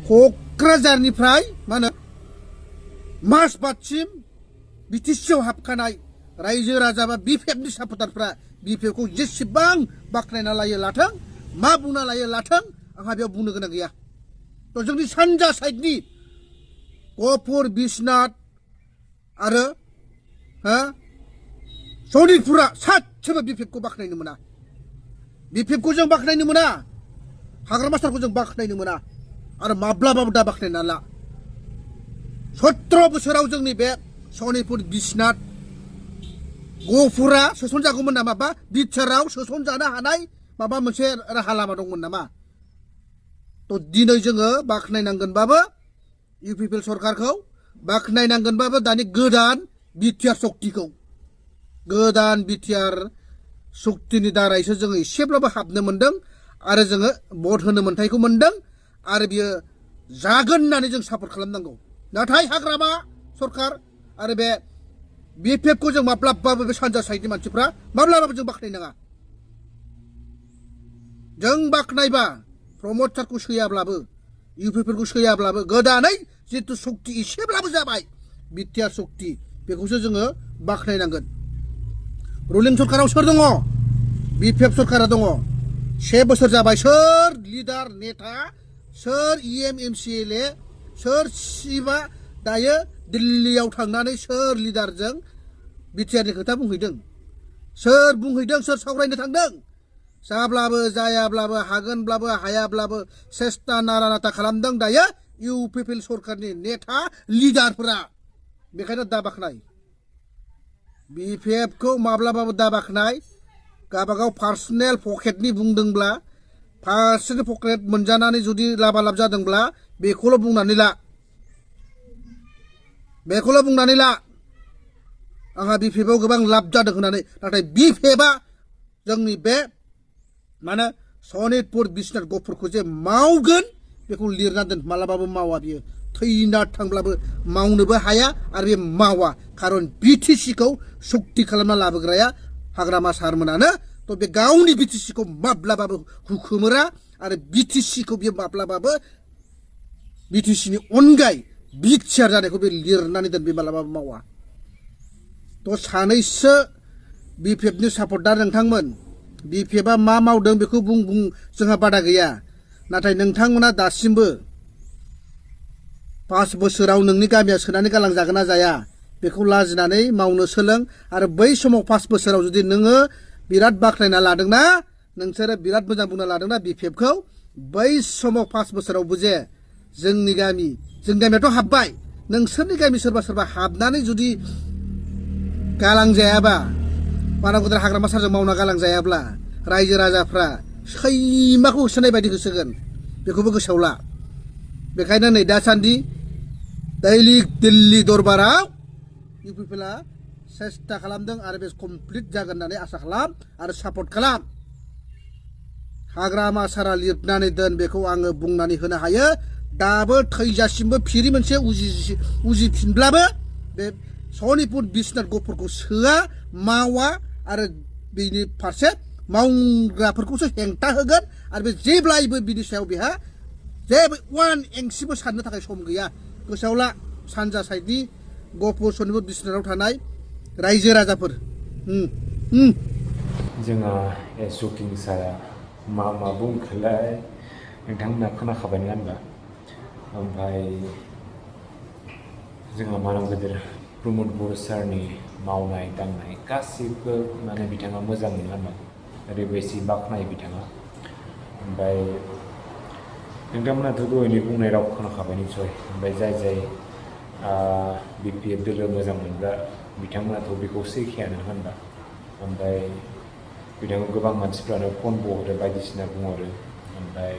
क'क्राझारनिफ्राय मा होनो मार्चबादसिम बिटिसिआव हाबखानाय रायजो राजा बा बिपिएफनि सापर्टारफ्रा बिपिएफखौ जेसेबां बाख्नायना लायो लाथों मा बुंना लायो लाथों आंहा बेयाव बुंनो गोनां गैया। तो जोंनि सानजा साइडनि गहपुर बिश्वनाथ आरो सनितपुरा सासेबो बिपिएफखौ बाख्नायनो मोना। बिपिएफखौ जों बाख्नायनो मोना, हाग्रामा सारखौ जों बाख्नायनो मोना आरो माब्लाबाबो दा बाख्नायना ला। 17 बोसोराव जोंनि बे सनितपुर बिश्वनाथ गहपुरा सोसनजागौमोन नामा बा बिटिआरआव सोसनजानो हानाय माबा मोनसे राहा लामा दंमोन नामा? तो दिनै जोङो बाख्नायनांगोनबाबो इउपिपिएल सरकारखौ बाख्नायनांगोनबाबो दानि गोदान बिटिआर शक्तिखौ, गोदान बिटिआर शक्तिनि दारैसो जोङो एसेब्लाबो हाबनो मोन्दों आरो जोङो भट होनो मोन्थायखौ मोन्दों आरो बियो जागोन होननानै जों सापर्ट खालामनांगौ। नाथाय हाग्रामा सरकार आरो बे बिपिएफखौ जों माब्लाबाबो बे सानजा साइडनि मानसिफ्रा माब्लाबाबो जों बाख्नायनाङा। जों बाख्नायबा प्रमद सारखौ सैयाब्लाबो इउपिपिएलखौ सैयाब्लाबो गोदानै जितु शक्ति एसेब्लाबो जाबाय बिटिआर शक्ति बेखौसो जोङो बाख्नायनांगोन। रुलिं सरकाराव सोर दङ? बिपिएफ सरकारा दङ। 6 बोसोर जाबाय। सोर लिडार नेता, सोर इएम एमसिएलए, सोर सिबा दायो दिल्लीयाव थांनानै सोर लिडारजों बिटिआरनि खोथा बुंहैदों? सोर बुंहैदों? सोर सावरायनो थांदों? जाब्लाबो जायाब्लाबो हागोनब्लाबो हायाब्लाबो सेस्था नारा नाथा खालामदों दायो इउपिपिएल सरकारनि नेता लिडारफोरा। बेखायनो दा बाख्नाय बिपिएफखौ माब्लाबाबो दा बाख्नाय। गावबागाव पार्सनेल पकेटनि बुंदोंब्ला, पार्सनेल पकेट मोनजानानै जुदि लाबा लाब जादोंब्ला बेखौल' बुंनानै ला, बेखौल' बुंनानै ला आंहा बिपिएफआव गोबां लाब जादों होननानै। नाथाय बिपिएफआ जोंनि बे माने सनितपुर बिश्वनाथ गहपुरखौ जे मावगोन बेखौ लिरना दोन। मालाबाबो मावा बियो, थैना थांब्लाबो मावनोबो हाया आरो बे मावा। खारन बिटिसिखौ शक्ति खालामना लाबोग्राया हाग्रामा सारमोनानो। तो बे गावनि बिटिसिखौ माब्लाबाबो हुखुमोरा आरो बिटिसिखौ बियो माब्लाबाबो बिटिसिनि अनगायै बिटिआर जानायखौ बे लिरनानै दोन, बे मालाबाबो मावा। तो सानैसो बिपिएफनि सापर्टार नोंथांमोन, बिपिएफआ मा मावदों बेखौ बुं जोंहा बादा गैया। नाथाय नोंथांमोना दासिमबो 5 बोसोराव नोंनि गामिया सोनानै गालांजागोन ना जाया बेखौ लाजिनानै मावनो सोलों। आरो बै समाव 5 बोसोराव जुदि नोङो बिराद बाख्नायना लादोंना, नोंसोरो बिराद मोजां बुंना लादोंना बिपिएफखौ, बै समाव 5 बोसोरावबो जे जोंनि गामियाथ' हाबबाय, नोंसोरनि गामि सोरबा सोरबा हाबनानै जुदि गालांजायाबा, बानागुद्रा हाग्रामा सारजों मावना गालांजायाब्ला रायजो राजाफ्रा सैमाखौ होसोनाय बायदि होसोगोन, बेखौबो गोसोआव ला। बेखायनो नै दासान्दि दिल्ली दरबाराव इउपिपिएलआ सेस्था खालामदों आरो बे कमप्लिट जागोन होननानै आसा खालाम आरो सापर्ट खालाम। हाग्रामा सारा लिरनानै दोन, बेखौ आङो बुंनानै होनो हायो। दाबो थैजासिमबो फिरि मोनसे उजिफिनब्लाबो बे सनितपुर बिश्वनाथ गहपुरखौ सोआ, मावा आरो बेनि फारसे मावग्राफोरखौसो हेंथा होगोन। आरो बे जेब्लायबो बिनि सायाव बेहा जेबो 1 एंसिबो साननो थाखाय सम गैया। गोसोआव ला सानजा साइडनि गहपुर सनितपुर बिश्वनाथाव थानाय रायजो राजाफोर। जोंहा शकिं सारा मा बुंखोलाय नोंथांमोना खोनाखाबाय नङा होनबा? ओमफ्राय जोंहा मानब गेदेर प्रमद बर' सारनि मावनाय दांनाय गासिबो माने बिथाङा मोजां नङा होनबा? ओरैबायदि बाख्नाय बिथाङा। ओमफ्राय नोंथांमोनाथ' दहायनि बुंनाय राव खोनाखाबाय निसय। ओमफ्राय जाय बिपिएफ दोलो मोजां मोनग्रा बिथांमोनाथ' बेखौ सैखायानो होनबा। ओमफ्राय बिथांखौ गोबां मानसिफ्रानो फन बुहरो, बायदिसिना बुंहरो। ओमफ्राय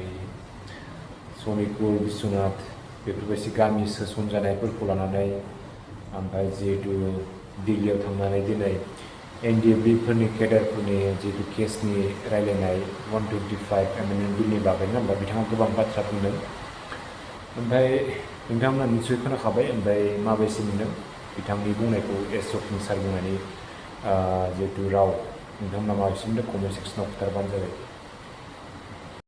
सनितपुर बिश्वनाथ बेफोरबायदि गामि सोसनजानायफोरखौ लानानै, ओमफ्राय जिहेतु दिल्लीयाव थांनानै दिनै एनडिएफबिफोरनि केडारफोरनि जिहेतु केसनि रायलायनाय 125 एमेन्डमेन्ट बिलनि बागै नङा होनबा, बिथाङा गोबां बाथ्रा बुंदों। ओमफ्राय नोंथांमोना निसय खोनाखाबाय। ओमफ्राय माबायदि मोनदों बिथांनि बुंनायखौ, शकिं सार बुंनायनि जिहेतु राव, नोंथांमोना माबायदि मोनदों कमेन्ट सेक्सनाव खिन्थाबानो जाबाय।